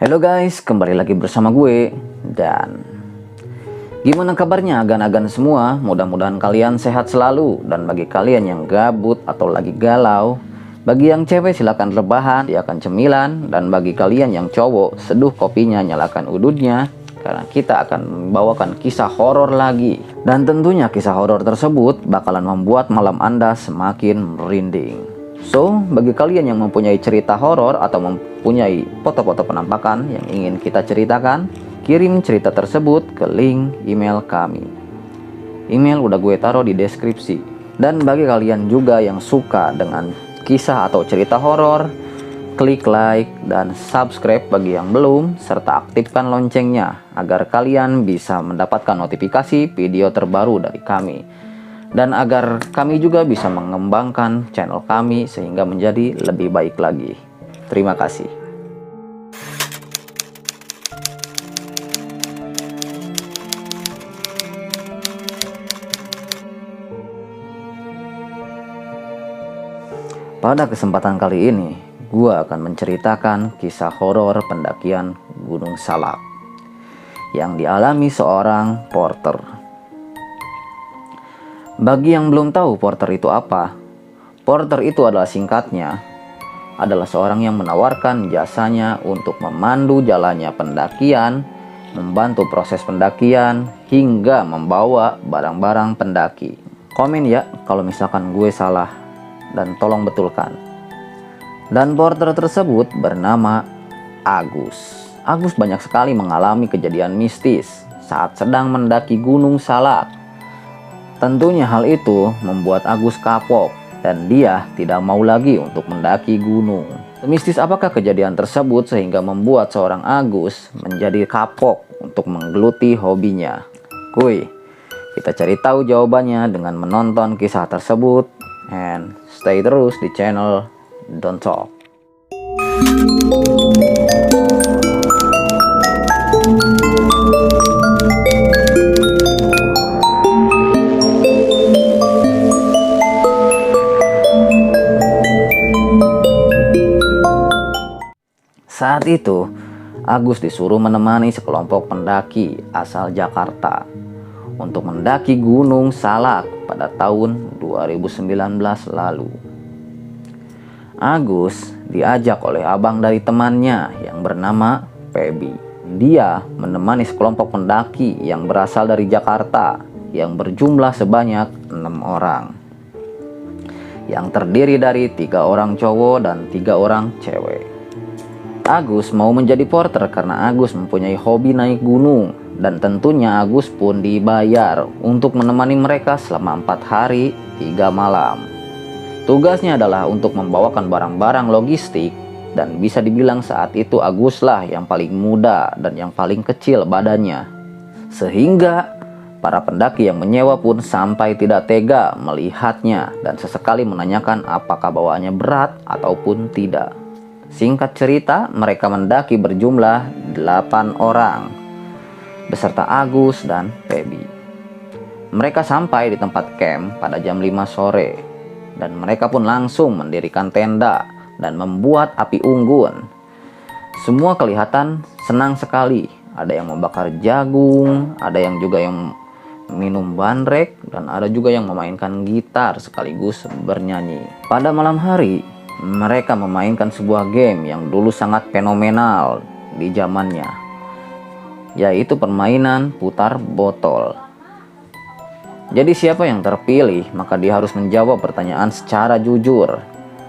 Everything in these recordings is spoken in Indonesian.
Halo guys, kembali lagi bersama gue. Dan gimana kabarnya agan-agan semua? Mudah-mudahan kalian sehat selalu. Dan bagi kalian yang gabut atau lagi galau, bagi yang cewek silakan rebahan, siapkan cemilan. Dan bagi kalian yang cowok, seduh kopinya, nyalakan udutnya, karena kita akan membawakan kisah horor lagi. Dan tentunya kisah horor tersebut bakalan membuat malam Anda semakin merinding. So, bagi kalian yang mempunyai cerita horor atau mempunyai foto-foto penampakan yang ingin kita ceritakan, kirim cerita tersebut ke link email kami. Email udah gue taruh di deskripsi. Dan bagi kalian juga yang suka dengan kisah atau cerita horor, klik like dan subscribe bagi yang belum, serta aktifkan loncengnya agar kalian bisa mendapatkan notifikasi video terbaru dari kami. Dan agar kami juga bisa mengembangkan channel kami sehingga menjadi lebih baik lagi. Terima kasih. Pada kesempatan kali ini, gue akan menceritakan kisah horor pendakian Gunung Salak yang dialami seorang porter. Bagi yang belum tahu porter itu apa, porter itu adalah singkatnya, adalah seorang yang menawarkan jasanya untuk memandu jalannya pendakian, membantu proses pendakian, hingga membawa barang-barang pendaki. Komen ya kalau misalkan gue salah dan tolong betulkan. Dan porter tersebut bernama Agus. Agus banyak sekali mengalami kejadian mistis saat sedang mendaki Gunung Salak. Tentunya hal itu membuat Agus kapok dan dia tidak mau lagi untuk mendaki gunung. Mistis apakah kejadian tersebut sehingga membuat seorang Agus menjadi kapok untuk menggeluti hobinya? Kuy, kita cari tahu jawabannya dengan menonton kisah tersebut. And stay terus di channel Don't Talk. Saat itu, Agus disuruh menemani sekelompok pendaki asal Jakarta untuk mendaki Gunung Salak pada tahun 2019 lalu. Agus diajak oleh abang dari temannya yang bernama Pebi. Dia menemani sekelompok pendaki yang berasal dari Jakarta yang berjumlah sebanyak 6 orang. Yang terdiri dari 3 orang cowok dan 3 orang cewek. Agus mau menjadi porter karena Agus mempunyai hobi naik gunung. Dan tentunya Agus pun dibayar untuk menemani mereka selama 4 hari 3 malam. Tugasnya adalah untuk membawakan barang-barang logistik. Dan bisa dibilang saat itu Agus lah yang paling muda dan yang paling kecil badannya. Sehingga para pendaki yang menyewa pun sampai tidak tega melihatnya. Dan sesekali menanyakan apakah bawaannya berat ataupun tidak. Singkat cerita, mereka mendaki berjumlah 8 orang beserta Agus dan Pebi. Mereka sampai di tempat camp pada jam 5 sore dan mereka pun langsung mendirikan tenda dan membuat api unggun. Semua kelihatan senang sekali. Ada yang membakar jagung, ada yang juga yang minum bandrek, dan ada juga yang memainkan gitar sekaligus bernyanyi. Pada malam hari, mereka memainkan sebuah game yang dulu sangat fenomenal di zamannya, yaitu permainan putar botol. Jadi siapa yang terpilih, maka dia harus menjawab pertanyaan secara jujur.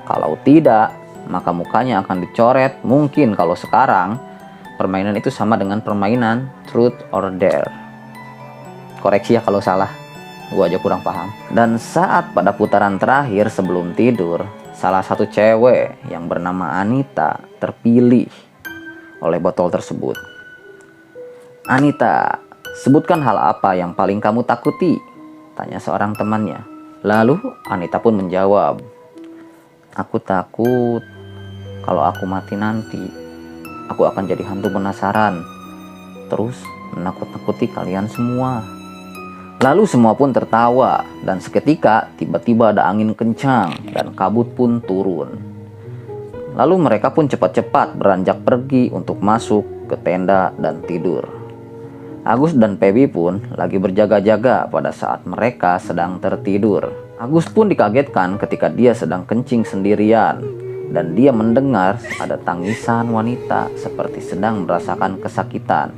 Kalau tidak, maka mukanya akan dicoret. Mungkin kalau sekarang, permainan itu sama dengan permainan Truth or Dare. Koreksi ya kalau salah, gua aja kurang paham. Dan saat pada putaran terakhir sebelum tidur, salah satu cewek yang bernama Anita terpilih oleh botol tersebut. Anita, sebutkan hal apa yang paling kamu takuti? Tanya seorang temannya. Lalu Anita pun menjawab, aku takut kalau aku mati nanti, aku akan jadi hantu penasaran, terus menakut-nakuti kalian semua. Lalu semua pun tertawa dan seketika tiba-tiba ada angin kencang dan kabut pun turun. Lalu mereka pun cepat-cepat beranjak pergi untuk masuk ke tenda dan tidur. Agus dan Feby pun lagi berjaga-jaga pada saat mereka sedang tertidur. Agus pun dikagetkan ketika dia sedang kencing sendirian dan dia mendengar ada tangisan wanita seperti sedang merasakan kesakitan,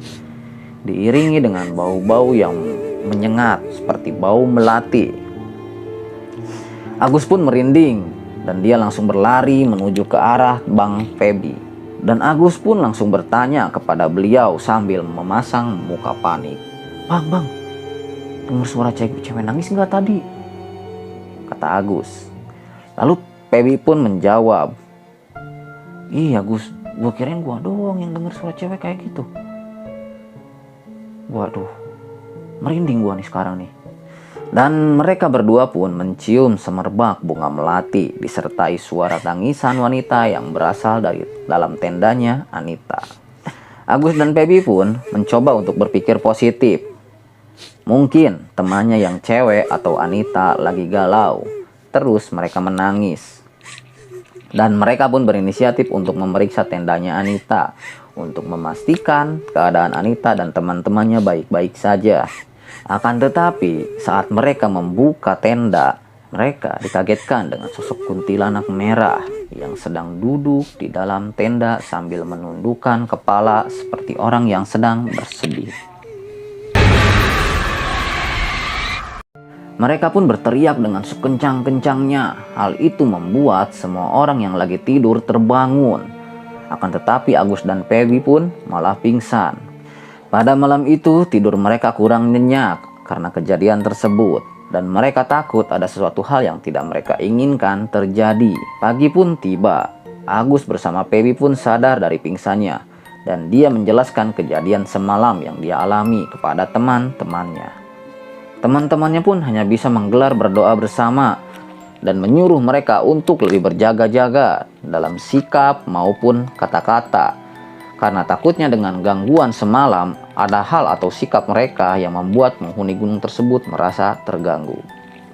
diiringi dengan bau-bau yang menyengat seperti bau melati. Agus pun merinding dan dia langsung berlari menuju ke arah Bang Feby. Dan Agus pun langsung bertanya kepada beliau sambil memasang muka panik. Bang, dengar suara cewek nangis nggak tadi? Kata Agus. Lalu Feby pun menjawab, iya Gus, gua kirain gua doang yang dengar suara cewek kayak gitu. Waduh, merinding gua nih sekarang nih. Dan mereka berdua pun mencium semerbak bunga melati disertai suara tangisan wanita yang berasal dari dalam tendanya Anita. Agus dan Feby pun mencoba untuk berpikir positif. Mungkin temannya yang cewek atau Anita lagi galau. Terus mereka menangis. Dan mereka pun berinisiatif untuk memeriksa tendanya Anita untuk memastikan keadaan Anita dan teman-temannya baik-baik saja. Akan tetapi saat mereka membuka tenda, mereka dikagetkan dengan sosok kuntilanak merah yang sedang duduk di dalam tenda sambil menundukkan kepala seperti orang yang sedang bersedih. Mereka pun berteriak dengan sekencang-kencangnya. Hal itu membuat semua orang yang lagi tidur terbangun. Akan tetapi Agus dan Feby pun malah pingsan. Pada malam itu tidur mereka kurang nyenyak karena kejadian tersebut. Dan mereka takut ada sesuatu hal yang tidak mereka inginkan terjadi. Pagi pun tiba. Agus bersama Feby pun sadar dari pingsannya. Dan dia menjelaskan kejadian semalam yang dia alami kepada teman-temannya. Teman-temannya pun hanya bisa menggelar berdoa bersama dan menyuruh mereka untuk lebih berjaga-jaga dalam sikap maupun kata-kata. Karena takutnya dengan gangguan semalam, ada hal atau sikap mereka yang membuat penghuni gunung tersebut merasa terganggu.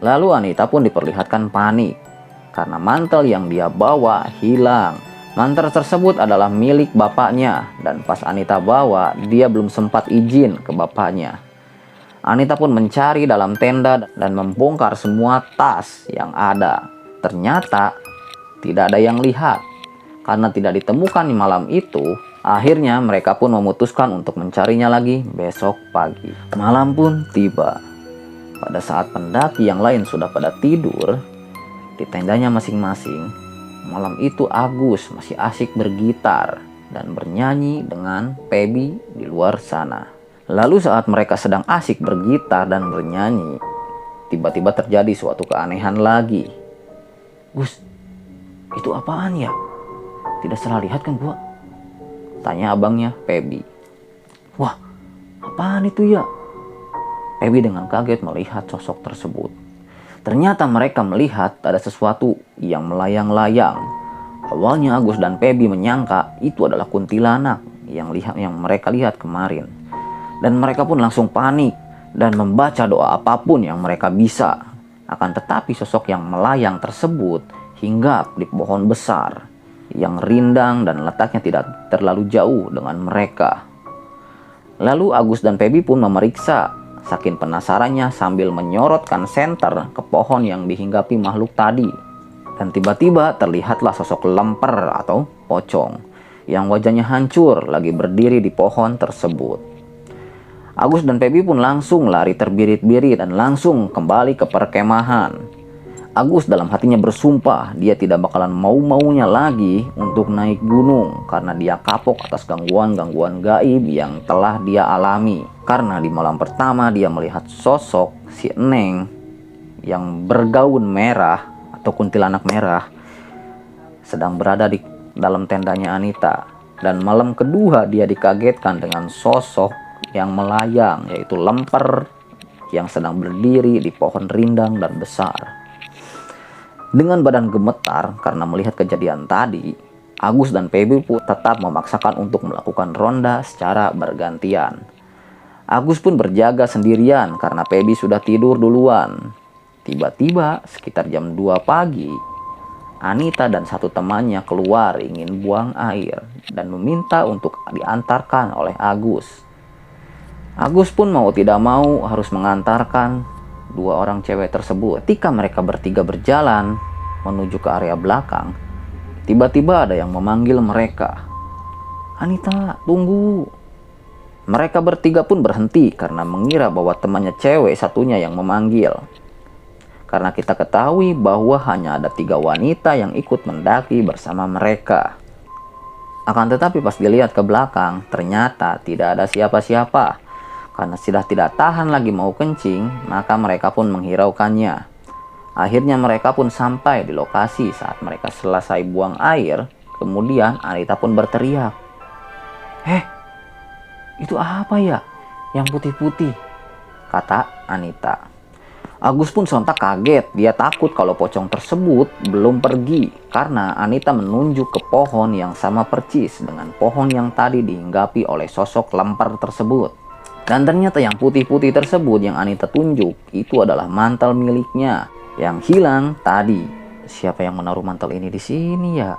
Lalu Anita pun diperlihatkan panik karena mantel yang dia bawa hilang. Mantel tersebut adalah milik bapaknya dan pas Anita bawa, dia belum sempat izin ke bapaknya. Anita pun mencari dalam tenda dan membongkar semua tas yang ada. Ternyata tidak ada yang lihat. Karena tidak ditemukan di malam itu, akhirnya mereka pun memutuskan untuk mencarinya lagi besok pagi. Malam pun tiba. Pada saat pendaki yang lain sudah pada tidur di tendanya masing-masing, malam itu Agus masih asyik bergitar dan bernyanyi dengan Feby di luar sana. Lalu saat mereka sedang asyik bergitar dan bernyanyi, tiba-tiba terjadi suatu keanehan lagi. Gus, itu apaan ya? Tidak salah lihat kan gua? Tanya abangnya Feby. Wah, apaan itu ya? Feby dengan kaget melihat sosok tersebut. Ternyata mereka melihat ada sesuatu yang melayang-layang. Awalnya Agus dan Feby menyangka itu adalah kuntilanak yang mereka lihat kemarin. Dan mereka pun langsung panik dan membaca doa apapun yang mereka bisa. Akan tetapi sosok yang melayang tersebut hinggap di pohon besar yang rindang dan letaknya tidak terlalu jauh dengan mereka. Lalu Agus dan Feby pun memeriksa, saking penasarannya sambil menyorotkan senter ke pohon yang dihinggapi makhluk tadi. Dan tiba-tiba terlihatlah sosok lemper atau pocong yang wajahnya hancur lagi berdiri di pohon tersebut. Agus dan Feby pun langsung lari terbirit-birit dan langsung kembali ke perkemahan. Agus dalam hatinya bersumpah dia tidak bakalan mau-maunya lagi untuk naik gunung karena dia kapok atas gangguan-gangguan gaib yang telah dia alami. Karena di malam pertama dia melihat sosok si Eneng yang bergaun merah atau kuntilanak merah sedang berada di dalam tendanya Anita. Dan malam kedua dia dikagetkan dengan sosok yang melayang, yaitu lemper yang sedang berdiri di pohon rindang dan besar. Dengan badan gemetar karena melihat kejadian tadi, Agus dan Feby pun tetap memaksakan untuk melakukan ronda secara bergantian. Agus pun berjaga sendirian karena Feby sudah tidur duluan. Tiba-tiba sekitar jam 2 pagi, Anita dan satu temannya keluar ingin buang air dan meminta untuk diantarkan oleh Agus. Agus pun mau tidak mau harus mengantarkan dua orang cewek tersebut. Ketika mereka bertiga berjalan menuju ke area belakang, tiba-tiba ada yang memanggil mereka. "Anita, tunggu." Mereka bertiga pun berhenti karena mengira bahwa temannya cewek satunya yang memanggil. Karena kita ketahui bahwa hanya ada 3 wanita yang ikut mendaki bersama mereka. Akan tetapi pas dilihat ke belakang, ternyata tidak ada siapa-siapa. Karena sudah tidak tahan lagi mau kencing, maka mereka pun menghiraukannya. Akhirnya mereka pun sampai di lokasi saat mereka selesai buang air. Kemudian Anita pun berteriak, "Itu apa ya? Yang putih-putih?" kata Anita. Agus pun sontak kaget. Dia takut kalau pocong tersebut belum pergi karena Anita menunjuk ke pohon yang sama persis dengan pohon yang tadi dihinggapi oleh sosok lempar tersebut. Dan ternyata yang putih-putih tersebut yang Anita tunjuk itu adalah mantel miliknya yang hilang tadi. Siapa yang menaruh mantel ini di sini ya?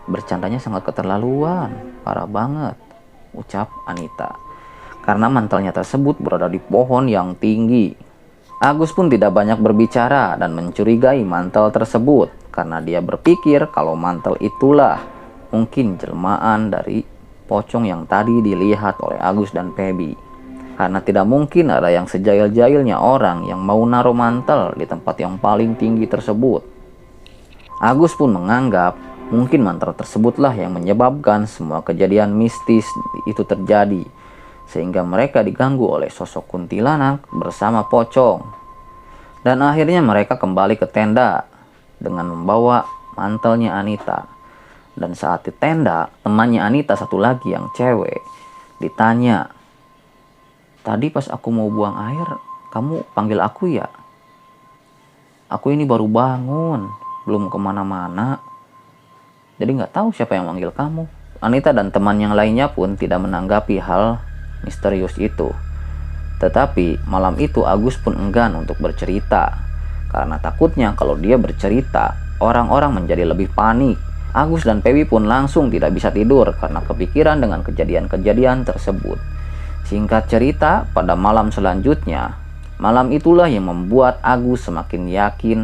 Bercandanya sangat keterlaluan, parah banget, ucap Anita. Karena mantelnya tersebut berada di pohon yang tinggi. Agus pun tidak banyak berbicara dan mencurigai mantel tersebut karena dia berpikir kalau mantel itulah mungkin jelmaan dari pocong yang tadi dilihat oleh Agus dan Feby. Karena tidak mungkin ada yang sejail-jailnya orang yang mau naruh mantel di tempat yang paling tinggi tersebut. Agus pun menganggap mungkin mantel tersebutlah yang menyebabkan semua kejadian mistis itu terjadi, sehingga mereka diganggu oleh sosok kuntilanak bersama pocong. Dan akhirnya mereka kembali ke tenda dengan membawa mantelnya Anita. Dan saat di tenda, temannya Anita satu lagi yang cewek ditanya, "Tadi pas aku mau buang air, kamu panggil aku ya? Aku ini baru bangun, belum kemana-mana. Jadi nggak tahu siapa yang manggil kamu." Anita dan teman yang lainnya pun tidak menanggapi hal misterius itu. Tetapi malam itu Agus pun enggan untuk bercerita karena takutnya kalau dia bercerita orang-orang menjadi lebih panik. Agus dan Feby pun langsung tidak bisa tidur karena kepikiran dengan kejadian-kejadian tersebut. Singkat cerita, pada malam selanjutnya, malam itulah yang membuat Agus semakin yakin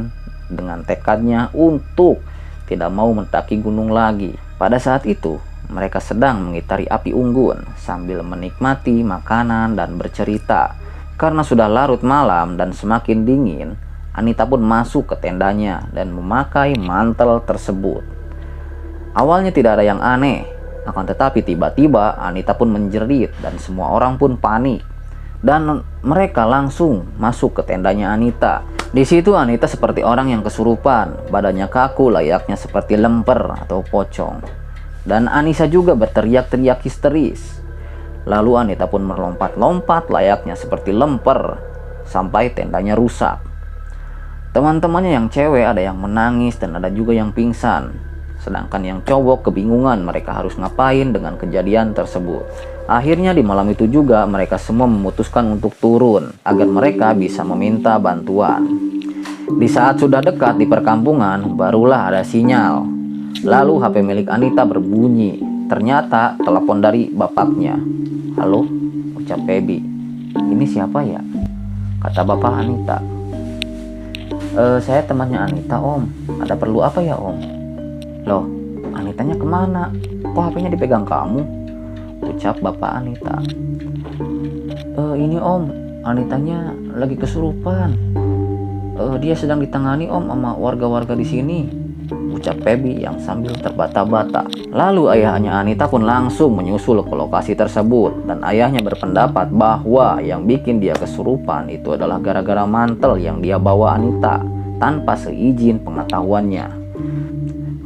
dengan tekadnya untuk tidak mau mendaki gunung lagi. Pada saat itu mereka sedang mengitari api unggun sambil menikmati makanan dan bercerita. Karena sudah larut malam dan semakin dingin, Anita pun masuk ke tendanya dan memakai mantel tersebut. Awalnya tidak ada yang aneh, akan tetapi tiba-tiba Anita pun menjerit dan semua orang pun panik. Dan mereka langsung masuk ke tendanya Anita. Di situ Anita seperti orang yang kesurupan, badannya kaku layaknya seperti lemper atau pocong. Dan Anissa juga berteriak-teriak histeris. Lalu Anita pun melompat-lompat layaknya seperti lemper sampai tendanya rusak. Teman-temannya yang cewek ada yang menangis dan ada juga yang pingsan. Sedangkan yang cowok kebingungan mereka harus ngapain dengan kejadian tersebut. Akhirnya di malam itu juga mereka semua memutuskan untuk turun agar mereka bisa meminta bantuan. Di saat sudah dekat di perkampungan barulah ada sinyal. Lalu HP milik Anita berbunyi. Ternyata telepon dari bapaknya. "Halo," ucap Feby. "Ini siapa ya?" kata bapak Anita. Saya temannya Anita, Om. Ada perlu apa ya, Om?" "Loh, Anitanya kemana? Kok HP-nya dipegang kamu?" ucap bapak Anita. Ini Om, Anitanya lagi kesurupan. Dia sedang ditangani Om sama warga-warga di sini," ucap Feby yang sambil terbata-bata. Lalu ayahnya Anita pun langsung menyusul ke lokasi tersebut. Dan ayahnya berpendapat bahwa yang bikin dia kesurupan itu adalah gara-gara mantel yang dia bawa Anita tanpa seizin pengetahuannya.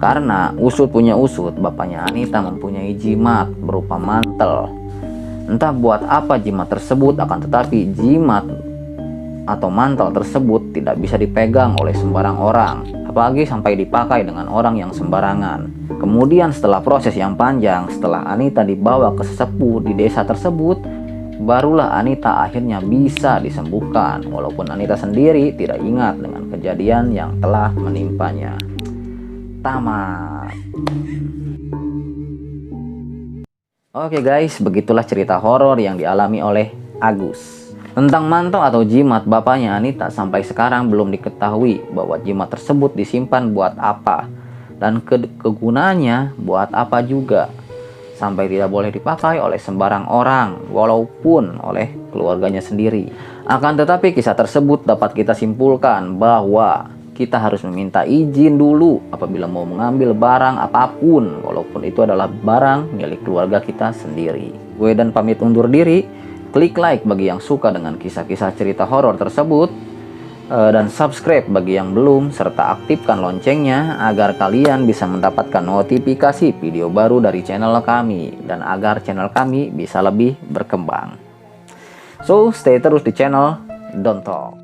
Karena usut punya usut, bapaknya Anita mempunyai jimat berupa mantel. Entah buat apa jimat tersebut, akan tetapi jimat atau mantel tersebut tidak bisa dipegang oleh sembarang orang, apalagi sampai dipakai dengan orang yang sembarangan. Kemudian setelah proses yang panjang, setelah Anita dibawa ke sesepuh di desa tersebut, barulah Anita akhirnya bisa disembuhkan, walaupun Anita sendiri tidak ingat dengan kejadian yang telah menimpanya. tamat. Oke guys, begitulah cerita horor yang dialami oleh Agus. Tentang manto atau jimat bapaknya Anita sampai sekarang belum diketahui bahwa jimat tersebut disimpan buat apa dan kegunaannya buat apa juga. Sampai tidak boleh dipakai oleh sembarang orang walaupun oleh keluarganya sendiri. Akan tetapi kisah tersebut dapat kita simpulkan bahwa kita harus meminta izin dulu apabila mau mengambil barang apapun, walaupun itu adalah barang milik keluarga kita sendiri. Gue dan pamit undur diri. Klik like bagi yang suka dengan kisah-kisah cerita horor tersebut, dan subscribe bagi yang belum, serta aktifkan loncengnya agar kalian bisa mendapatkan notifikasi video baru dari channel kami dan agar channel kami bisa lebih berkembang. So, stay terus di channel Don't Talk.